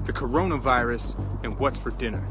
the coronavirus, and what's for dinner.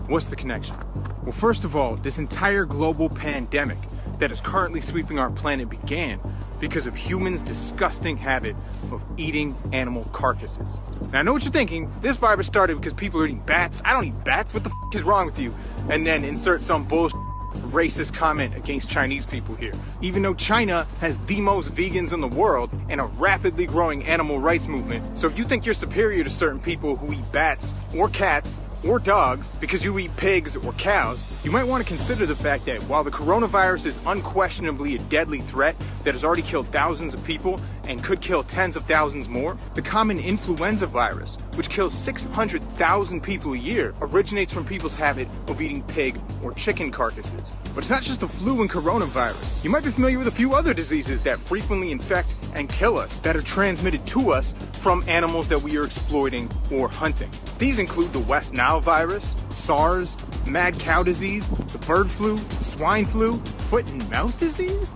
What's the connection? Well, first of all, this entire global pandemic that is currently sweeping our planet began because of humans' disgusting habit of eating animal carcasses. Now, I know what you're thinking. This virus started because people are eating bats. I don't eat bats. What the f is wrong with you? And then insert some bullshit racist comment against Chinese people here. Even though China has the most vegans in the world and a rapidly growing animal rights movement. So if you think you're superior to certain people who eat bats or cats or dogs because you eat pigs or cows, you might want to consider the fact that while the coronavirus is unquestionably a deadly threat that has already killed thousands of people and could kill tens of thousands more, the common influenza virus, which kills 600,000 people a year, originates from people's habit of eating pig or chicken carcasses. But it's not just the flu and coronavirus. You might be familiar with a few other diseases that frequently infect and kill us, that are transmitted to us from animals that we are exploiting or hunting. These include the West Nile virus, SARS, mad cow disease, the bird flu, swine flu, foot and mouth disease,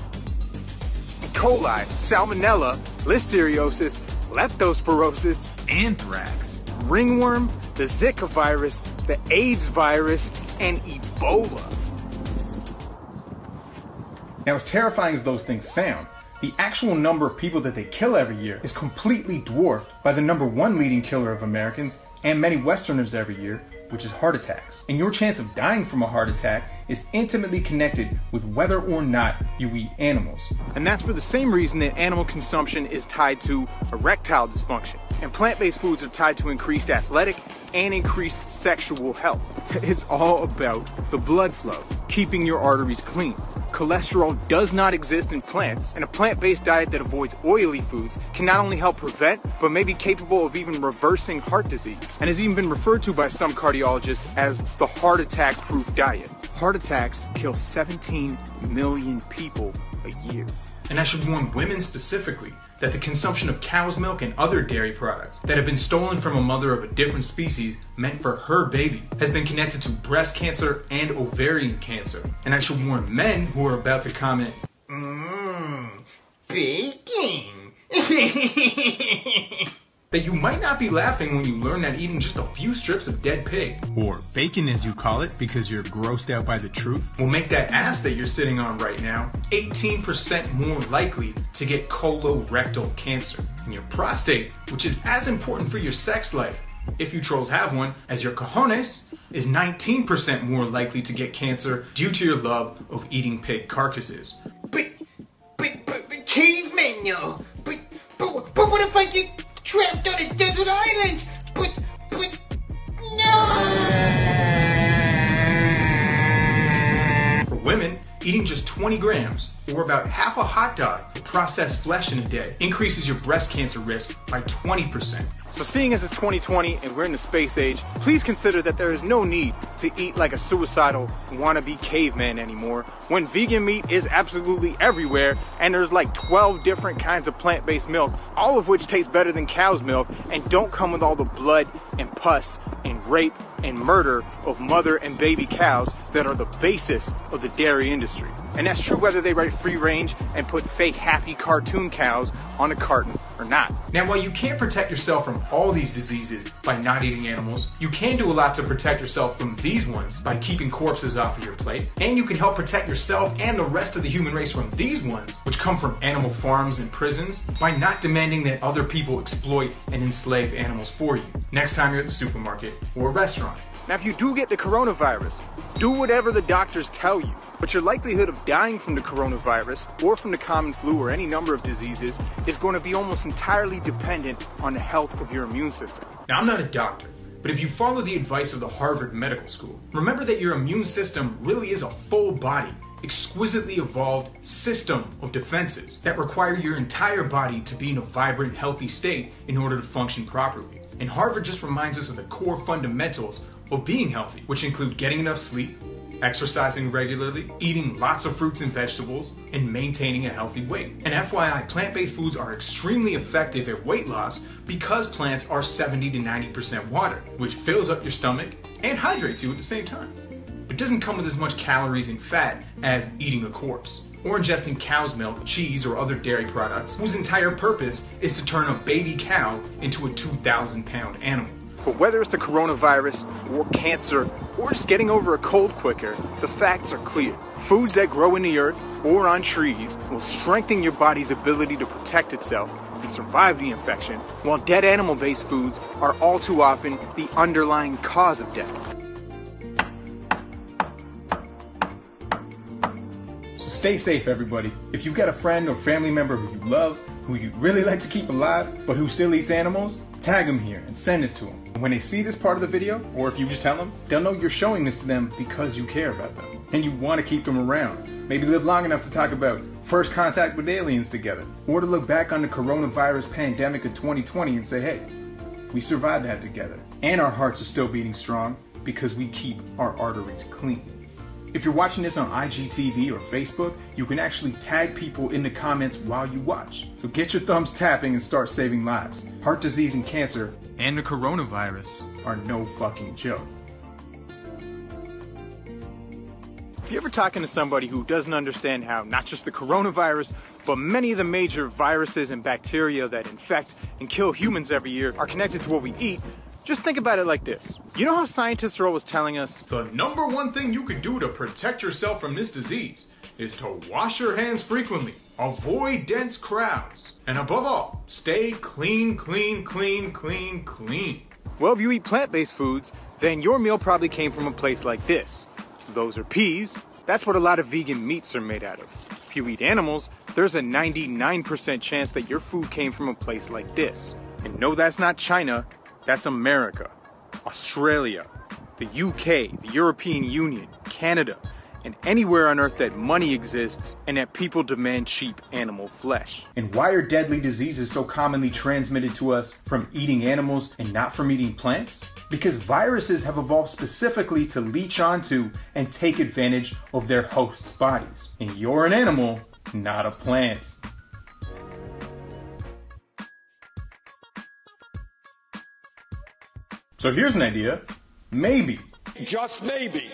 E. coli, salmonella, listeriosis, leptospirosis, anthrax, ringworm, the Zika virus, the AIDS virus, and Ebola. Now, as terrifying as those things sound, the actual number of people that they kill every year is completely dwarfed by the #1 leading killer of Americans and many Westerners every year, which is heart attacks. And your chance of dying from a heart attack is intimately connected with whether or not you eat animals. And that's for the same reason that animal consumption is tied to erectile dysfunction, and plant-based foods are tied to increased athletic and increased sexual health. It's all about the blood flow, keeping your arteries clean. Cholesterol does not exist in plants, and a plant-based diet that avoids oily foods can not only help prevent, but may be capable of even reversing heart disease, and has even been referred to by some cardiologists as the heart attack-proof diet. Heart attacks kill 17 million people a year. And I should warn women specifically that the consumption of cow's milk and other dairy products that have been stolen from a mother of a different species meant for her baby has been connected to breast cancer and ovarian cancer. And I should warn men who are about to comment, baking, that you might not be laughing when you learn that eating just a few strips of dead pig, or bacon as you call it because you're grossed out by the truth, will make that ass that you're sitting on right now 18% more likely to get colorectal cancer. And your prostate, which is as important for your sex life, if you trolls have one, as your cojones, is 19% more likely to get cancer due to your love of eating pig carcasses. But cavemen, yo. But what if I get trapped on a desert island? But no! For women, eating just 20 grams, or about half a hot dog of processed flesh in a day, increases your breast cancer risk by 20%. So seeing as it's 2020 and we're in the space age, please consider that there is no need to eat like a suicidal wannabe caveman anymore, when vegan meat is absolutely everywhere, and there's like 12 different kinds of plant-based milk, all of which taste better than cow's milk and don't come with all the blood and pus and rape and murder of mother and baby cows that are the basis of the dairy industry. And that's true whether they write free range and put fake happy cartoon cows on a carton or not. Now, while you can't protect yourself from all these diseases by not eating animals, you can do a lot to protect yourself from these ones by keeping corpses off of your plate. And you can help protect yourself and the rest of the human race from these ones, which come from animal farms and prisons, by not demanding that other people exploit and enslave animals for you next time you're at the supermarket or a restaurant. Now, if you do get the coronavirus, do whatever the doctors tell you. But your likelihood of dying from the coronavirus or from the common flu or any number of diseases is going to be almost entirely dependent on the health of your immune system. Now, I'm not a doctor, but if you follow the advice of the Harvard Medical School, remember that your immune system really is a full body, exquisitely evolved system of defenses that require your entire body to be in a vibrant, healthy state in order to function properly. And Harvard just reminds us of the core fundamentals of being healthy, which include getting enough sleep, exercising regularly, eating lots of fruits and vegetables, and maintaining a healthy weight. And FYI, plant-based foods are extremely effective at weight loss because plants are 70 to 90% water, which fills up your stomach and hydrates you at the same time. It doesn't come with as much calories and fat as eating a corpse, or ingesting cow's milk, cheese, or other dairy products, whose entire purpose is to turn a baby cow into a 2,000-pound animal. But whether it's the coronavirus, or cancer, or just getting over a cold quicker, the facts are clear. Foods that grow in the earth or on trees will strengthen your body's ability to protect itself and survive the infection, while dead animal-based foods are all too often the underlying cause of death. So stay safe, everybody. If you've got a friend or family member who you love, who you'd really like to keep alive, but who still eats animals, tag them here and send this to them. And when they see this part of the video, or if you just tell them, they'll know you're showing this to them because you care about them and you want to keep them around. Maybe live long enough to talk about first contact with aliens together, or to look back on the coronavirus pandemic of 2020 and say, hey, we survived that together. And our hearts are still beating strong because we keep our arteries clean. If you're watching this on IGTV or Facebook, you can actually tag people in the comments while you watch. So get your thumbs tapping and start saving lives. Heart disease and cancer and the coronavirus are no fucking joke. If you're ever talking to somebody who doesn't understand how not just the coronavirus, but many of the major viruses and bacteria that infect and kill humans every year are connected to what we eat, just think about it like this. You know how scientists are always telling us, the number one thing you can do to protect yourself from this disease is to wash your hands frequently, avoid dense crowds, and above all, stay clean, clean, clean, clean, clean. Well, if you eat plant-based foods, then your meal probably came from a place like this. Those are peas. That's what a lot of vegan meats are made out of. If you eat animals, there's a 99% chance that your food came from a place like this. And no, that's not China. That's America, Australia, the UK, the European Union, Canada, and anywhere on earth that money exists and that people demand cheap animal flesh. And why are deadly diseases so commonly transmitted to us from eating animals and not from eating plants? Because viruses have evolved specifically to leech onto and take advantage of their hosts' bodies. And you're an animal, not a plant. So here's an idea. Maybe, just maybe,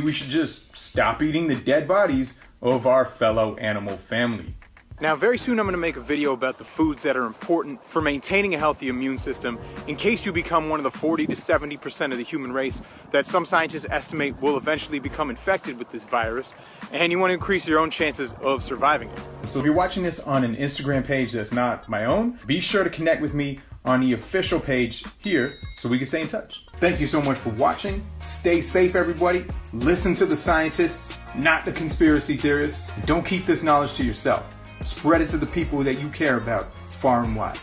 we should just stop eating the dead bodies of our fellow animal family. Now, very soon I'm going to make a video about the foods that are important for maintaining a healthy immune system in case you become one of the 40 to 70% of the human race that some scientists estimate will eventually become infected with this virus, and you want to increase your own chances of surviving it. So if you're watching this on an Instagram page that's not my own, be sure to connect with me on the official page here so we can stay in touch. Thank you so much for watching. Stay safe, everybody. Listen to the scientists, not the conspiracy theorists. Don't keep this knowledge to yourself. Spread it to the people that you care about far and wide.